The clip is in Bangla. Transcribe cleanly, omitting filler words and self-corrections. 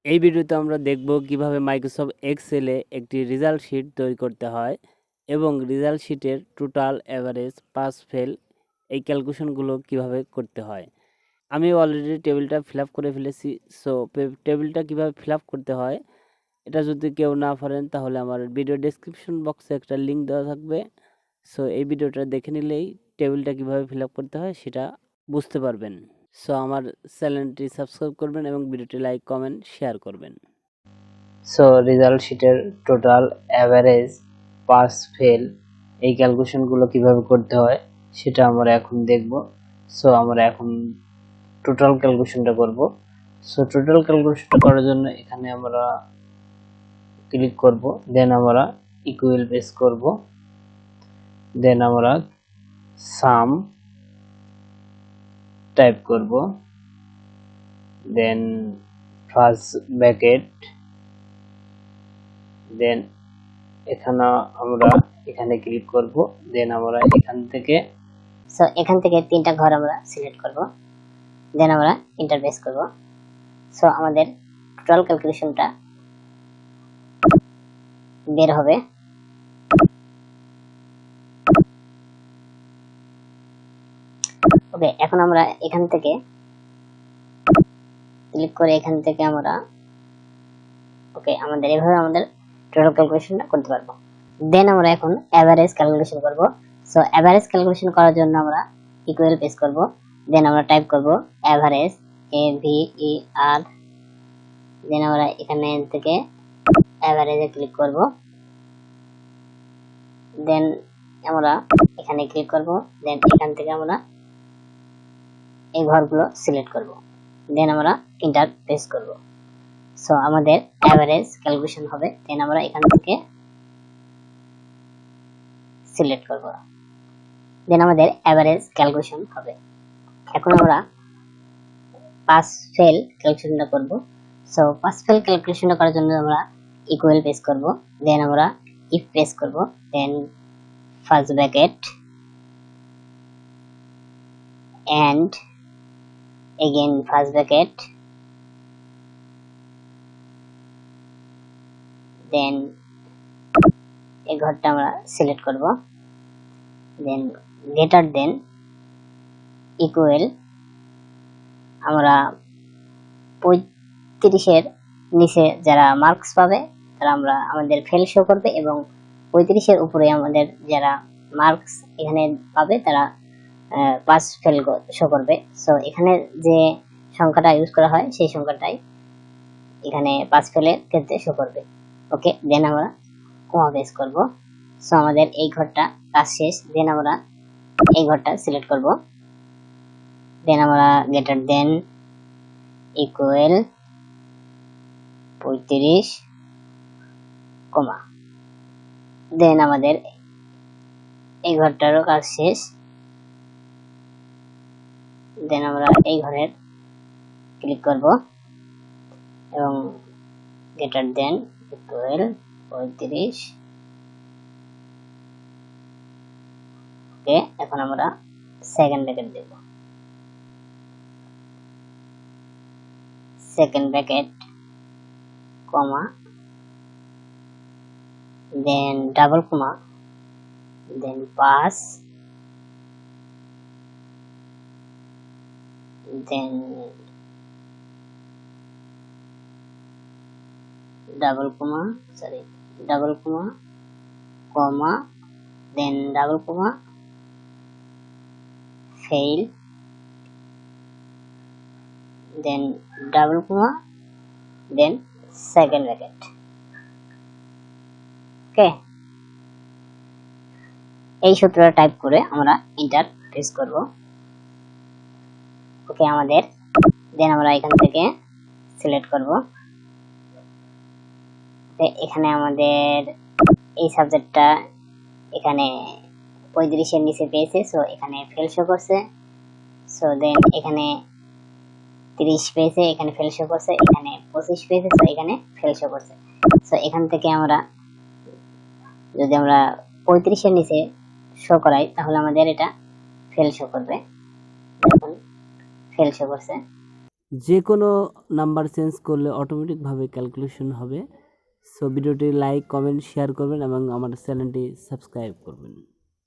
এই ভিডিওতে আমরা দেখব কিভাবে মাইক্রোসফট এক্সেলে একটি রেজাল্ট শিট তৈরি করতে হয় এবং রেজাল্ট শিটের টোটাল, এভারেজ, পাস, ফেল এই ক্যালকুলেশনগুলো কিভাবে করতে হয়। আমি অলরেডি টেবিলটা ফিল আপ করে ফেলেছি। সো টেবিলটা কিভাবে ফিল আপ করতে হয় এটা যদি কেউ না পারেন তাহলে আমার ভিডিও ডেসক্রিপশন বক্সে একটা লিঙ্ক দেওয়া থাকবে। সো এই ভিডিওটা দেখে নিলেই টেবিলটা কিভাবে ফিল আপ করতে হয় সেটা বুঝতে পারবেন। সো আমার চ্যানেলটি সাবস্ক্রাইব করবেন এবং ভিডিওটি লাইক, কমেন্ট, শেয়ার করবেন। সো রেজাল্ট শিটের টোটাল, অ্যাভারেজ, পাস, ফেল এই ক্যালকুলেশনগুলো কিভাবে করতে হয় সেটা আমরা এখন দেখব। সো আমরা এখন টোটাল ক্যালকুলেশনটা করব। সো টোটাল ক্যালকুলেশনটা করার জন্য এখানে আমরা ক্লিক করব, দেন আমরা ইকুয়াল প্রেস করব, দেন আমরা সাম টাইপ করব, দেন ফার্স্ট ব্র্যাকেট, দেন এখানে ক্লিক করব, দেন আমরা এখান থেকে তিনটা ঘর আমরা সিলেক্ট করব, দেন আমরা এন্টার প্রেস করব। সো আমাদের টোটাল ক্যালকুলেশনটা বের হবে। ওকে, এখন আমরা এখান থেকে ক্লিক করে এখান থেকে আমরা আমাদের এভাবে আমাদের টোটাল ক্যালকুলেশনটা করতে পারবো। দেন আমরা এখন এভারেজ ক্যালকুলেশন করব। সো এভারেজ ক্যালকুলেশন করার জন্য আমরা ইকুয়াল প্রেস করব, দেন আমরা টাইপ করব এভারেজ, AVER, দেন আমরা এখানে থেকে এভারেজে ক্লিক করব, দেন আমরা এখানে ক্লিক করব, দেন এখান থেকে আমরা এই ঘরগুলো সিলেক্ট করব, দেন আমরা এন্টার প্রেস করব। সো আমাদের এভারেজ ক্যালকুলেশন হবে। দেন আমরা এখান থেকে সিলেক্ট করব, দেন আমাদের এভারেজ ক্যালকুলেশন হবে। এখন আমরা পাস ফেল ক্যালকুলেশনটা করব। সো পাস ফেল ক্যালকুলেশনটা করার জন্য আমরা ইকুয়াল প্রেস করব, দেন আমরা ইফ প্রেস করব, then first bracket and again first bracket, then এই ঘরটা আমরা সিলেক্ট করব, দেন গ্রেটার দেন ইকুয়াল, আমরা 35-এর নিচে যারা মার্কস পাবে তারা আমাদের ফেল শো করবে এবং 35-এর উপরে আমাদের যারা মার্কস এখানে পাবে তারা পাস ফেল শো করবে। সো এখানে যে সংখ্যাটা ইউজ করা হয় সেই সংখ্যাটাই এখানে পাস ফেলের ক্ষেত্রে শো করবে। ওকে, দেন আমরা কমা প্রেস করব। সো আমাদের এই ঘরটা কাজ শেষ। দেন আমরা এই ঘরটা সিলেক্ট করব, দেন আমরা গ্রেটার দেন ইকুয়াল 35, কমা, দেন আমাদের এই ঘরটারও কাজ শেষ। দেন আমরা এই ঘরের ক্লিক করব এবং গ্রেটার দেন ইকুয়াল 35। ওকে, এখন আমরা সেকেন্ড ব্র্যাকেট দেব, সেকেন্ড ব্র্যাকেট, কমা, দেন ডাবল কমা, দেন পাস, দেন ডাবল কমা, কমা, দেন ডাবল কমা, fail, then double comma, then second bracket. ওকে, এই সূত্রটা টাইপ করে আমরা এন্টার প্রেস করব। ওকে, আমাদের দেন আমরা এখান থেকে সিলেক্ট করব। এখানে আমাদের এই সাবজেক্টটা এখানে 35-এর নিচে পেয়েছে, সো এখানে ফেল শো করছে। সো দেন এখানে 30 পেয়েছে, এখানে ফেল শো করছে, এখানে 25 পেয়েছে, সো এখানে ফেল শো করছে। সো এখান থেকে আমরা যদি আমরা 35-এর নিচে শো করাই তাহলে আমাদের এটা ফেল শো করবে। দেখুন ফেল শো করছে। যে কোনো নাম্বার চেঞ্জ করলে অটোমেটিকভাবে ক্যালকুলেশন হবে। সো ভিডিওটি লাইক, কমেন্ট, শেয়ার করবেন এবং আমার চ্যানেলটি সাবস্ক্রাইব করবেন।